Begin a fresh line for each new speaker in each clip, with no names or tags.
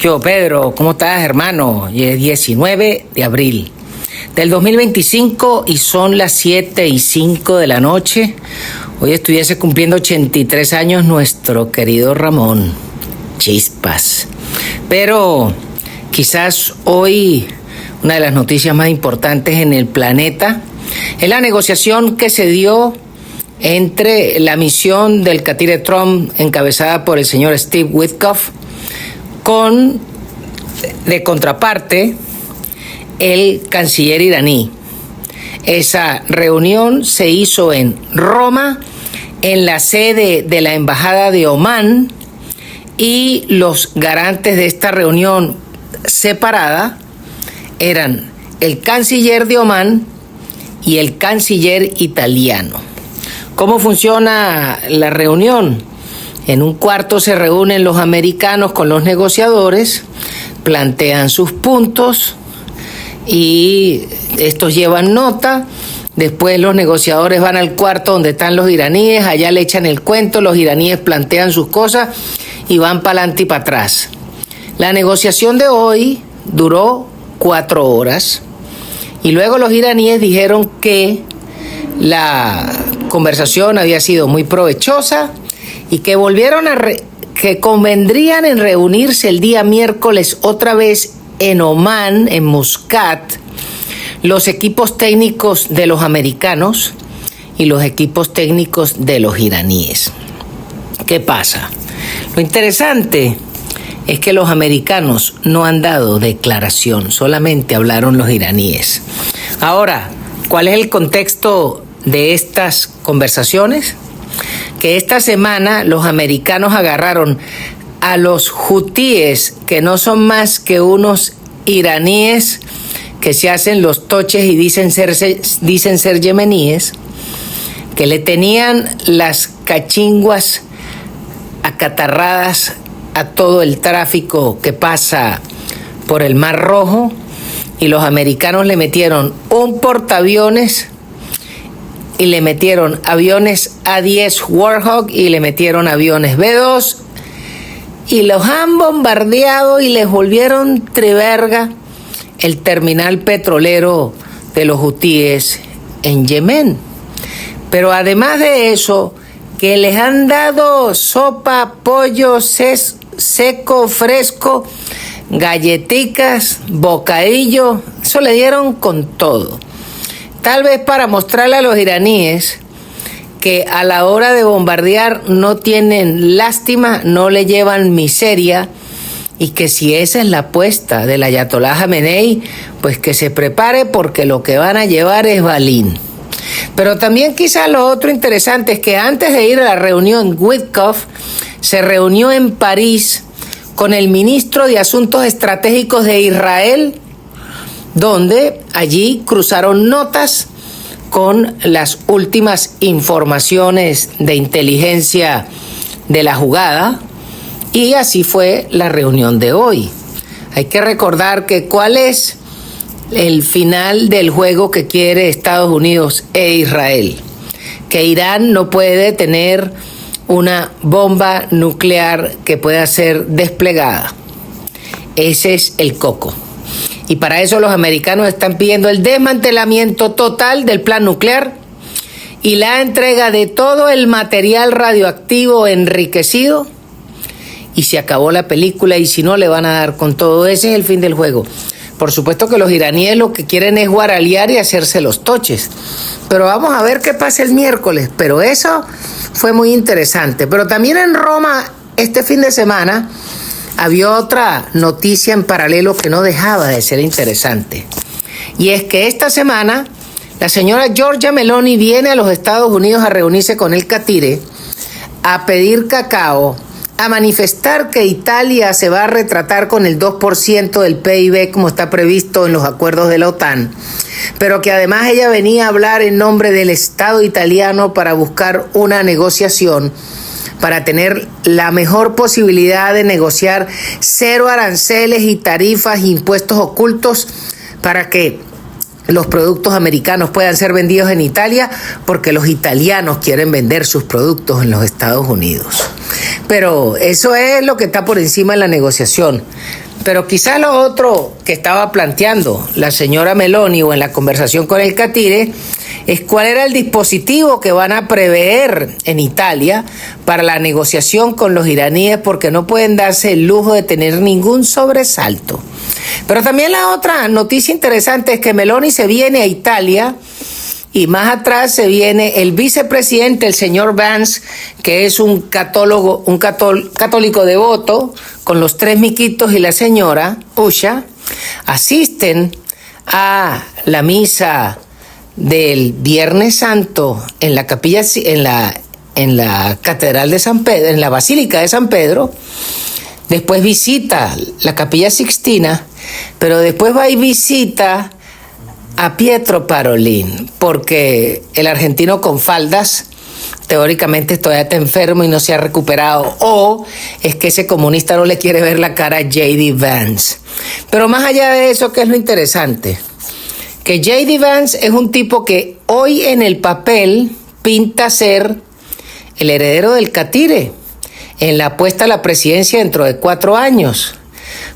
Yo, Pedro, ¿cómo estás, hermano? Y es 19 de abril del 2025 y son las 7:05 de la noche. Hoy estuviese cumpliendo 83 años nuestro querido Ramón Chispas. Pero quizás hoy una de las noticias más importantes en el planeta es la negociación que se dio entre la misión del catire Trump encabezada por el señor Steve Witkoff con, de contraparte, el canciller iraní. Esa reunión se hizo en Roma, en la sede de la Embajada de Omán, y los garantes de esta reunión separada eran el canciller de Omán y el canciller italiano. ¿Cómo funciona la reunión? En un cuarto se reúnen los americanos con los negociadores, plantean sus puntos y estos llevan nota. Después los negociadores van al cuarto donde están los iraníes, allá le echan el cuento, los iraníes plantean sus cosas y van para adelante y para atrás. La negociación de hoy duró 4 horas y luego los iraníes dijeron que la conversación había sido muy provechosa y que que convendrían en reunirse el día miércoles otra vez en Omán, en Muscat, los equipos técnicos de los americanos y los equipos técnicos de los iraníes. ¿Qué pasa? Lo interesante es que los americanos no han dado declaración, solamente hablaron los iraníes. Ahora, ¿cuál es el contexto de estas conversaciones? Que esta semana los americanos agarraron a los hutíes, que no son más que unos iraníes que se hacen los toches y dicen ser yemeníes, que le tenían las cachinguas acatarradas a todo el tráfico que pasa por el Mar Rojo, y los americanos le metieron un portaaviones y le metieron aviones A-10 Warhawk y le metieron aviones B-2 y los han bombardeado y les volvieron treverga el terminal petrolero de los hutíes en Yemen. Pero además de eso, que les han dado sopa, pollo seco, fresco, galletitas, bocadillo, eso le dieron con todo. Tal vez para mostrarle a los iraníes que a la hora de bombardear no tienen lástima, no le llevan miseria, y que si esa es la apuesta del Ayatollah Jamenei, pues que se prepare porque lo que van a llevar es balín. Pero también quizás lo otro interesante es que antes de ir a la reunión, Witkoff se reunió en París con el ministro de Asuntos Estratégicos de Israel, donde allí cruzaron notas con las últimas informaciones de inteligencia de la jugada, y así fue la reunión de hoy. Hay que recordar que cuál es el final del juego que quiere Estados Unidos e Israel, que Irán no puede tener una bomba nuclear que pueda ser desplegada. Ese es el coco. Y para eso los americanos están pidiendo el desmantelamiento total del plan nuclear y la entrega de todo el material radioactivo enriquecido, y se acabó la película, y si no le van a dar con todo. Ese es el fin del juego. Por supuesto que los iraníes lo que quieren es guaralear y hacerse los toches. Pero vamos a ver qué pasa el miércoles. Pero eso fue muy interesante. Pero también en Roma este fin de semana había otra noticia en paralelo que no dejaba de ser interesante. Y es que esta semana la señora Giorgia Meloni viene a los Estados Unidos a reunirse con el catire, a pedir cacao, a manifestar que Italia se va a retratar con el 2% del PIB como está previsto en los acuerdos de la OTAN, pero que además ella venía a hablar en nombre del Estado italiano para buscar una negociación, para tener la mejor posibilidad de negociar 0 aranceles y tarifas e impuestos ocultos para que los productos americanos puedan ser vendidos en Italia, porque los italianos quieren vender sus productos en los Estados Unidos. Pero eso es lo que está por encima de la negociación. Pero quizá lo otro que estaba planteando la señora Meloni o en la conversación con el catire es cuál era el dispositivo que van a prever en Italia para la negociación con los iraníes, porque no pueden darse el lujo de tener ningún sobresalto. Pero también la otra noticia interesante es que Meloni se viene a Italia y más atrás se viene el vicepresidente, el señor Vance, que es un católico devoto, con los 3 miquitos y la señora Usha, asisten a la misa del Viernes Santo en la capilla, en la Catedral de San Pedro, en la Basílica de San Pedro. Después visita la Capilla Sixtina, pero después va y visita a Pietro Parolin, porque el argentino con faldas teóricamente todavía está enfermo y no se ha recuperado, o es que ese comunista no le quiere ver la cara a J.D. Vance. Pero más allá de eso, ¿qué es lo interesante? Que J.D. Vance es un tipo que hoy en el papel pinta ser el heredero del catire en la apuesta a la presidencia dentro de 4 años.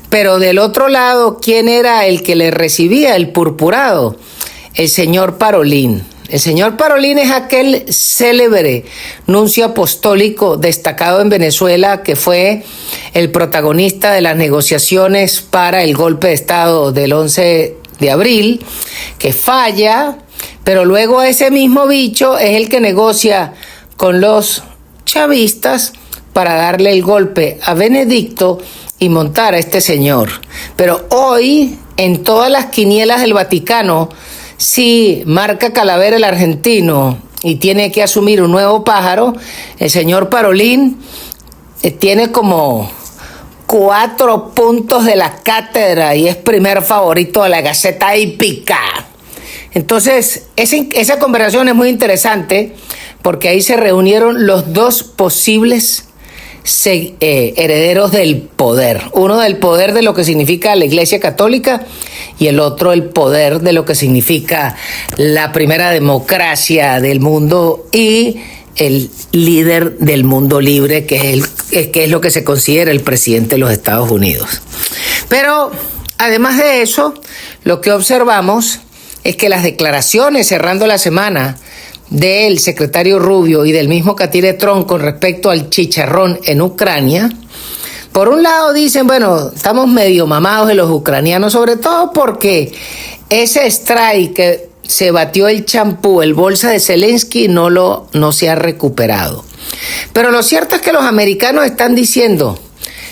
Pero del otro lado, ¿quién era el que le recibía el purpurado? El señor Parolin. El señor Parolin es aquel célebre nuncio apostólico destacado en Venezuela que fue el protagonista de las negociaciones para el golpe de Estado del 11 de abril, que falla, pero luego ese mismo bicho es el que negocia con los chavistas para darle el golpe a Benedicto y montar a este señor. Pero hoy, en todas las quinielas del Vaticano, si marca calavera el argentino y tiene que asumir un nuevo pájaro, el señor Parolin tiene como 4 puntos de la cátedra y es primer favorito de la Gaceta Hípica. Entonces, esa conversación es muy interesante porque ahí se reunieron los 2 posibles herederos del poder. Uno del poder de lo que significa la Iglesia Católica y el otro el poder de lo que significa la primera democracia del mundo y el líder del mundo libre, que es lo que se considera el presidente de los Estados Unidos. Pero además de eso, lo que observamos es que las declaraciones cerrando la semana del secretario Rubio y del mismo catire Trump con respecto al chicharrón en Ucrania, por un lado dicen, bueno, estamos medio mamados de los ucranianos, sobre todo porque ese strike que se batió el champú, el bolsa de Zelensky, no se ha recuperado. Pero lo cierto es que los americanos están diciendo,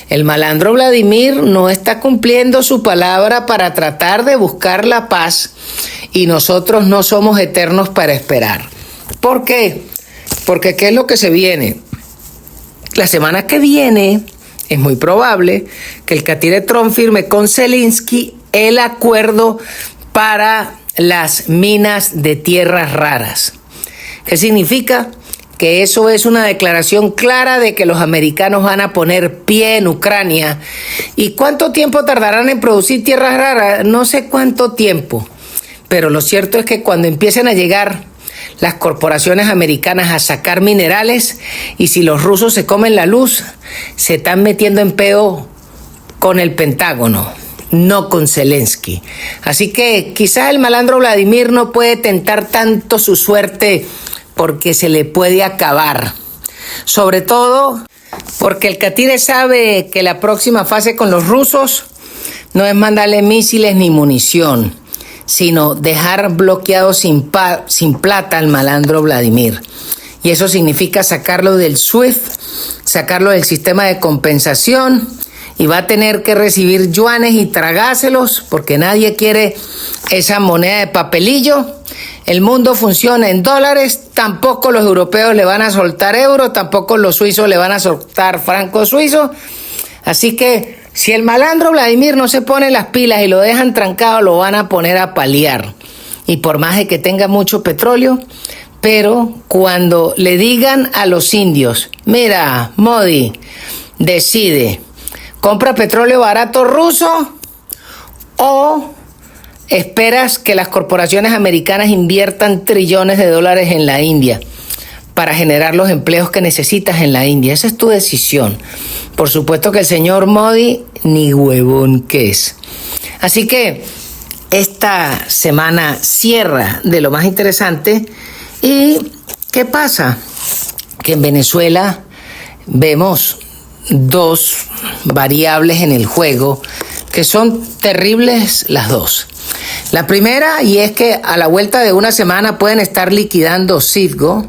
el malandro Vladimir no está cumpliendo su palabra para tratar de buscar la paz y nosotros no somos eternos para esperar. ¿Por qué? Porque ¿qué es lo que se viene? La semana que viene es muy probable que el catire Trump firme con Zelensky el acuerdo para las minas de tierras raras. ¿Qué significa? Que eso es una declaración clara de que los americanos van a poner pie en Ucrania. ¿Y cuánto tiempo tardarán en producir tierras raras? No sé cuánto tiempo. Pero lo cierto es que cuando empiecen a llegar las corporaciones americanas a sacar minerales, y si los rusos se comen la luz, se están metiendo en peo con el Pentágono, no con Zelensky. Así que quizás el malandro Vladimir no puede tentar tanto su suerte porque se le puede acabar. Sobre todo porque el catire sabe que la próxima fase con los rusos no es mandarle misiles ni munición, sino dejar bloqueado sin plata al malandro Vladimir. Y eso significa sacarlo del SWIFT, sacarlo del sistema de compensación, y va a tener que recibir yuanes y tragárselos porque nadie quiere esa moneda de papelillo. El mundo funciona en dólares, tampoco los europeos le van a soltar euros, tampoco los suizos le van a soltar francos suizos. Así que si el malandro Vladimir no se pone las pilas y lo dejan trancado, lo van a poner a paliar. Y por más de que tenga mucho petróleo, pero cuando le digan a los indios, mira, Modi, decide, ¿compra petróleo barato ruso o esperas que las corporaciones americanas inviertan trillones de dólares en la India para generar los empleos que necesitas en la India? Esa es tu decisión. Por supuesto que el señor Modi ni huevón que es. Así que esta semana cierra de lo más interesante. ¿Y qué pasa? Que en Venezuela vemos dos variables en el juego que son terribles las dos. La primera, y es que a la vuelta de una semana pueden estar liquidando Citgo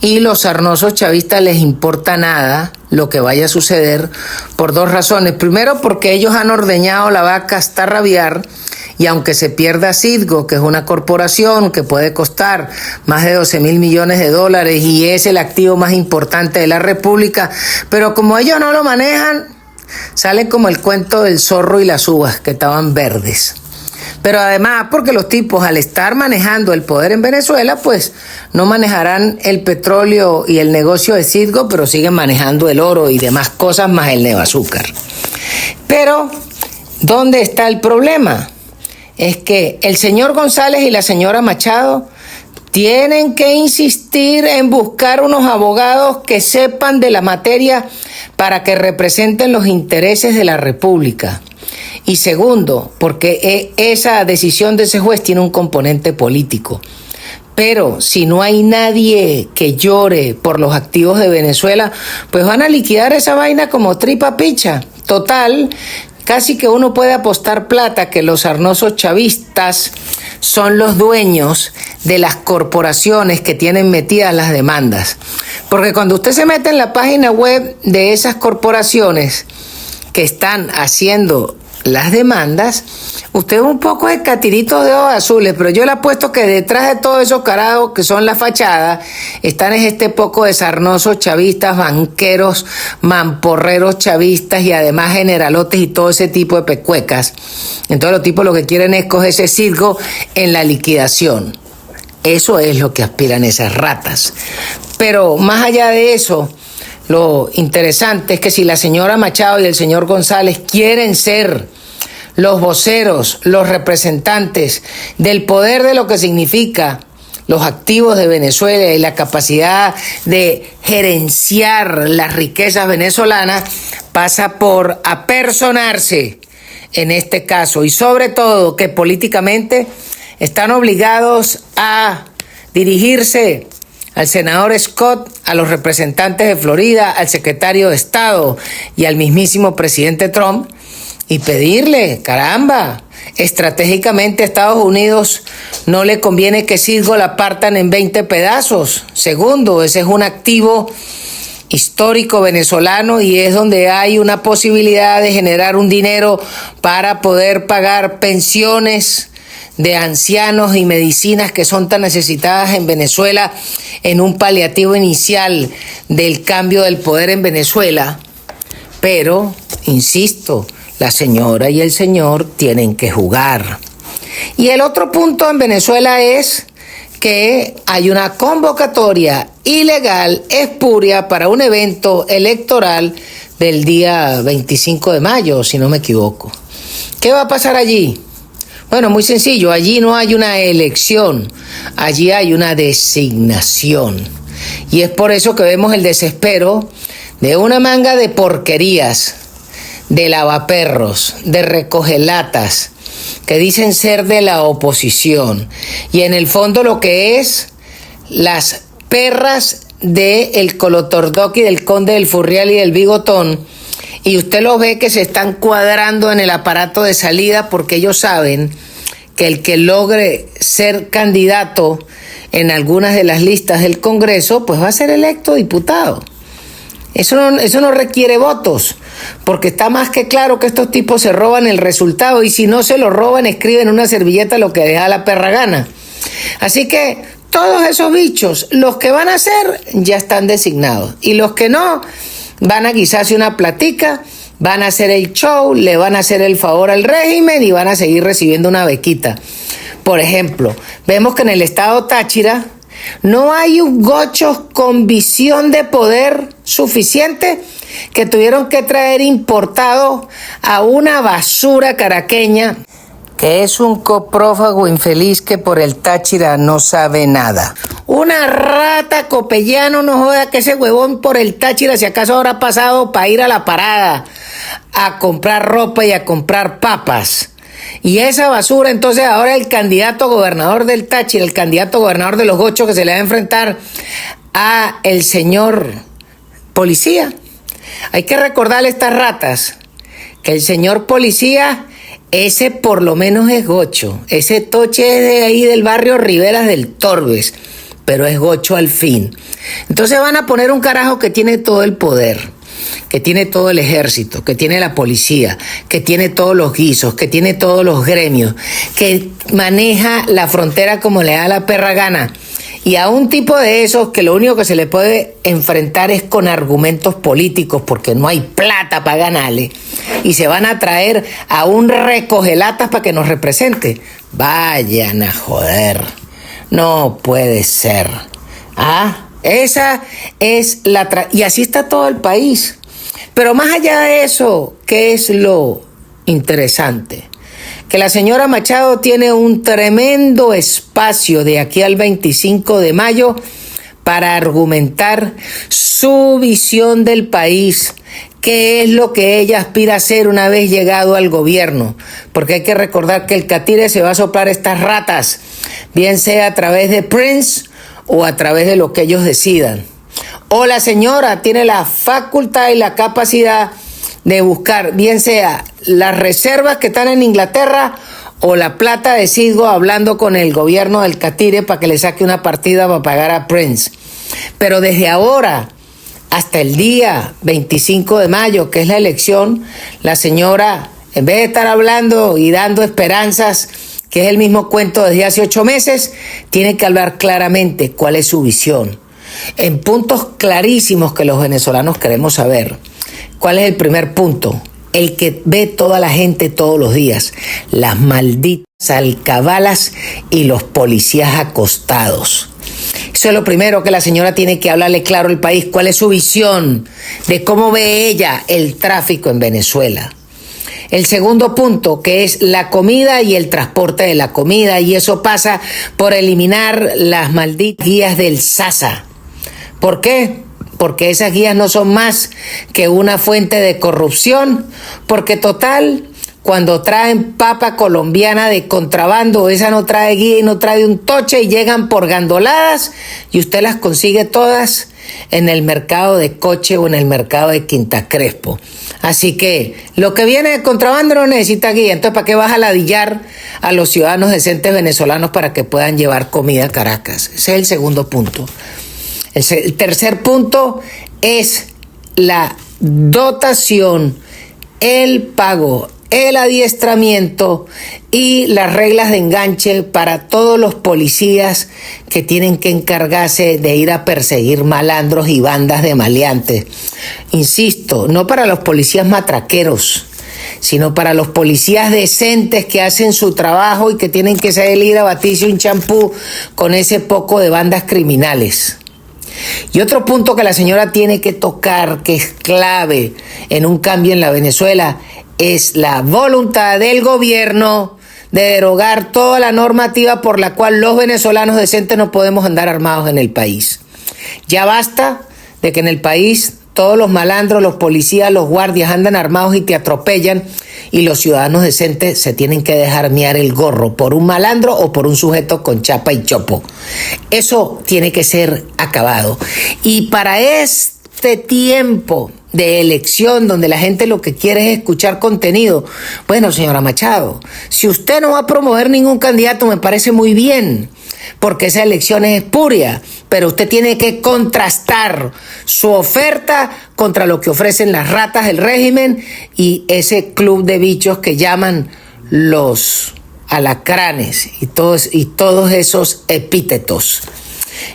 y los sarnosos chavistas les importa nada lo que vaya a suceder por dos razones. Primero, porque ellos han ordeñado la vaca hasta rabiar, y aunque se pierda Citgo, que es una corporación que puede costar más de 12,000 millones de dólares y es el activo más importante de la República, pero como ellos no lo manejan, sale como el cuento del zorro y las uvas que estaban verdes. Pero además, porque los tipos, al estar manejando el poder en Venezuela, pues no manejarán el petróleo y el negocio de Citgo, pero siguen manejando el oro y demás cosas, más el neoazúcar. Pero, ¿dónde está el problema? Es que el señor González y la señora Machado tienen que insistir en buscar unos abogados que sepan de la materia para que representen los intereses de la República. Y segundo, porque esa decisión de ese juez tiene un componente político. Pero si no hay nadie que llore por los activos de Venezuela, pues van a liquidar esa vaina como tripa picha. Total, casi que uno puede apostar plata que los sarnosos chavistas son los dueños de las corporaciones que tienen metidas las demandas. Porque cuando usted se mete en la página web de esas corporaciones que están haciendo las demandas, usted ve un poco de catiritos de ojos azules, pero yo le apuesto que detrás de todos esos carajos que son la fachada, están este poco de sarnosos chavistas, banqueros, mamporreros chavistas y además generalotes y todo ese tipo de pecuecas. Entonces los tipos lo que quieren es coger ese Citgo en la liquidación. Eso es lo que aspiran esas ratas. Pero más allá de eso, lo interesante es que si la señora Machado y el señor González quieren ser los voceros, los representantes del poder de lo que significa los activos de Venezuela y la capacidad de gerenciar las riquezas venezolanas, pasa por apersonarse en este caso y sobre todo que políticamente están obligados a dirigirse al senador Scott, a los representantes de Florida, al secretario de Estado y al mismísimo presidente Trump y pedirle, caramba, estratégicamente a Estados Unidos no le conviene que Citgo la partan en 20 pedazos. Segundo, ese es un activo histórico venezolano y es donde hay una posibilidad de generar un dinero para poder pagar pensiones de ancianos y medicinas que son tan necesitadas en Venezuela en un paliativo inicial del cambio del poder en Venezuela. Pero, insisto, la señora y el señor tienen que jugar. Y el otro punto en Venezuela es que hay una convocatoria ilegal, espuria, para un evento electoral del día 25 de mayo, si no me equivoco. ¿Qué va a pasar allí? Bueno, muy sencillo, allí no hay una elección, allí hay una designación. Y es por eso que vemos el desespero de una manga de porquerías, de lavaperros, de recogelatas, que dicen ser de la oposición. Y en el fondo lo que es las perras del Colotordoqui, del Conde del Furriel y del Bigotón. Y usted lo ve que se están cuadrando en el aparato de salida porque ellos saben que el que logre ser candidato en algunas de las listas del Congreso, pues va a ser electo diputado. Eso no requiere votos, porque está más que claro que estos tipos se roban el resultado y si no se lo roban, escriben en una servilleta lo que les da la perra gana. Así que todos esos bichos, los que van a ser, ya están designados y los que no, van a guisarse una platica, van a hacer el show, le van a hacer el favor al régimen y van a seguir recibiendo una bequita. Por ejemplo, vemos que en el estado Táchira no hay gochos con visión de poder suficiente que tuvieron que traer importado a una basura caraqueña que es un coprófago infeliz que por el Táchira no sabe nada. Una rata copellano, no joda que ese huevón por el Táchira si acaso habrá pasado para ir a la parada, a comprar ropa y a comprar papas. Y esa basura, entonces ahora el candidato gobernador del Táchira, el candidato gobernador de los Gochos, que se le va a enfrentar a el señor policía. Hay que recordarle a estas ratas que el señor policía, ese por lo menos es gocho. Ese toche es de ahí del barrio Riberas del Torbes, pero es gocho al fin. Entonces van a poner un carajo que tiene todo el poder, que tiene todo el ejército, que tiene la policía, que tiene todos los guisos, que tiene todos los gremios, que maneja la frontera como le da la perra gana. Y a un tipo de esos que lo único que se le puede enfrentar es con argumentos políticos, porque no hay plata para ganarle, y se van a traer a un recogelatas para que nos represente. Vayan a joder. No puede ser. Esa es y así está todo el país. Pero más allá de eso, ¿qué es lo interesante? Que la señora Machado tiene un tremendo espacio de aquí al 25 de mayo para argumentar su visión del país, qué es lo que ella aspira a hacer una vez llegado al gobierno. Porque hay que recordar que el catire se va a soplar estas ratas, bien sea a través de Prince o a través de lo que ellos decidan. O la señora tiene la facultad y la capacidad de buscar, bien sea las reservas que están en Inglaterra o la plata de Cisgo, hablando con el gobierno del catire para que le saque una partida para pagar a Prince. Pero desde ahora hasta el día 25 de mayo, que es la elección, la señora, en vez de estar hablando y dando esperanzas, que es el mismo cuento desde hace 8 meses, tiene que hablar claramente cuál es su visión, en puntos clarísimos que los venezolanos queremos saber. ¿Cuál es el primer punto? El que ve toda la gente todos los días: las malditas alcabalas y los policías acostados. Eso es lo primero que la señora tiene que hablarle claro al país. ¿Cuál es su visión de cómo ve ella el tráfico en Venezuela? El segundo punto, que es la comida y el transporte de la comida, y eso pasa por eliminar las malditas guías del SASA. ¿Por qué? Porque esas guías no son más que una fuente de corrupción, porque total, cuando traen papa colombiana de contrabando, esa no trae guía y no trae un toche, y llegan por gandoladas y usted las consigue todas en el mercado de Coche o en el mercado de Quinta Crespo. Así que lo que viene de contrabando no necesita guía. Entonces, ¿para qué vas a ladillar a los ciudadanos decentes venezolanos para que puedan llevar comida a Caracas? Ese es el segundo punto. El tercer punto es la dotación, el pago, el adiestramiento y las reglas de enganche para todos los policías que tienen que encargarse de ir a perseguir malandros y bandas de maleantes. Insisto, no para los policías matraqueros, sino para los policías decentes que hacen su trabajo y que tienen que salir a batirse un champú con ese poco de bandas criminales. Y otro punto que la señora tiene que tocar, que es clave en un cambio en la Venezuela, es la voluntad del gobierno de derogar toda la normativa por la cual los venezolanos decentes no podemos andar armados en el país. Ya basta de que en el país todos los malandros, los policías, los guardias andan armados y te atropellan, y los ciudadanos decentes se tienen que dejar miar el gorro por un malandro o por un sujeto con chapa y chopo. Eso tiene que ser acabado. Y para este tiempo de elección, donde la gente lo que quiere es escuchar contenido, bueno, señora Machado, si usted no va a promover ningún candidato, me parece muy bien, porque esa elección es espuria, pero usted tiene que contrastar su oferta contra lo que ofrecen las ratas del régimen y ese club de bichos que llaman los alacranes y todos esos epítetos.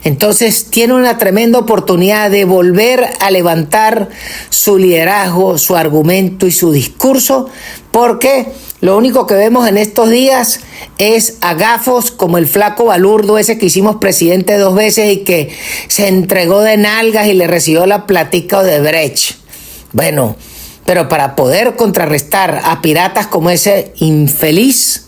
Entonces tiene una tremenda oportunidad de volver a levantar su liderazgo, su argumento y su discurso, porque lo único que vemos en estos días es a gafos como el flaco balurdo ese que hicimos presidente 2 veces y que se entregó de nalgas y le recibió la platica de Brecht. Bueno, pero para poder contrarrestar a piratas como ese infeliz,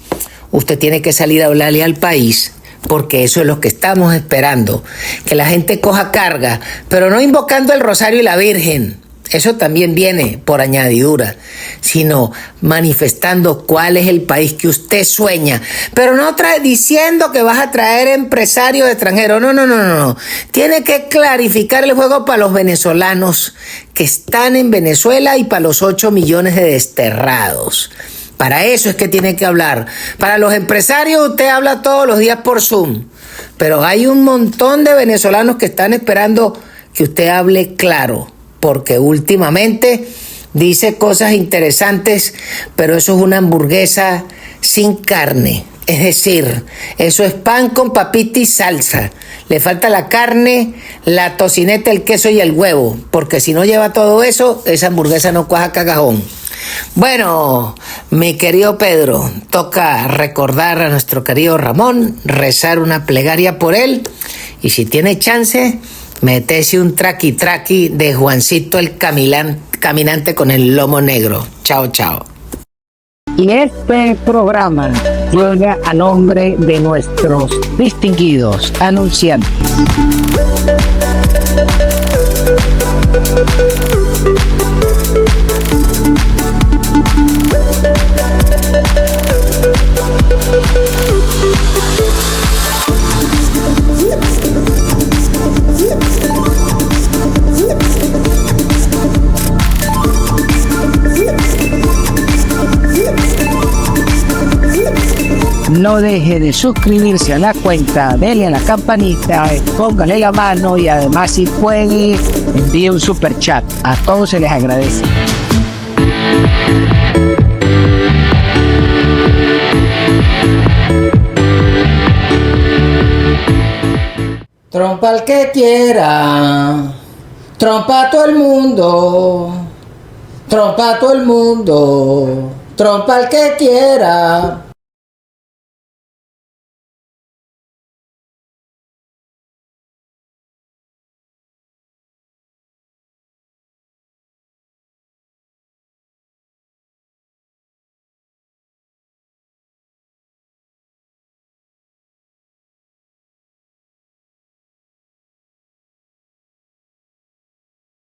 usted tiene que salir a hablarle al país, porque eso es lo que estamos esperando, que la gente coja carga, pero no invocando el rosario y la Virgen, eso también viene por añadidura, sino manifestando cuál es el país que usted sueña, pero no diciendo que vas a traer empresarios extranjeros, no. Tiene que clarificar el juego para los venezolanos que están en Venezuela y para los 8 millones de desterrados. Para eso es que tiene que hablar. Para los empresarios usted habla todos los días por Zoom, pero hay un montón de venezolanos que están esperando que usted hable claro, porque últimamente dice cosas interesantes, pero eso es una hamburguesa sin carne. Es decir, eso es pan con papita y salsa. Le falta la carne, la tocineta, el queso y el huevo, porque si no lleva todo eso, esa hamburguesa no cuaja cagajón. Bueno, mi querido Pedro, toca recordar a nuestro querido Ramón, rezar una plegaria por él, y si tiene chance, metese un traqui de Juancito el caminante con el lomo negro. Chao, chao.
Y este programa llega a nombre de nuestros distinguidos anunciantes. No deje de suscribirse a la cuenta, dele a la campanita, póngale la mano y además si puede envíe un super chat. A todos se les agradece.
Trompa al que quiera, trompa a todo el mundo, trompa a todo el mundo, trompa al que quiera.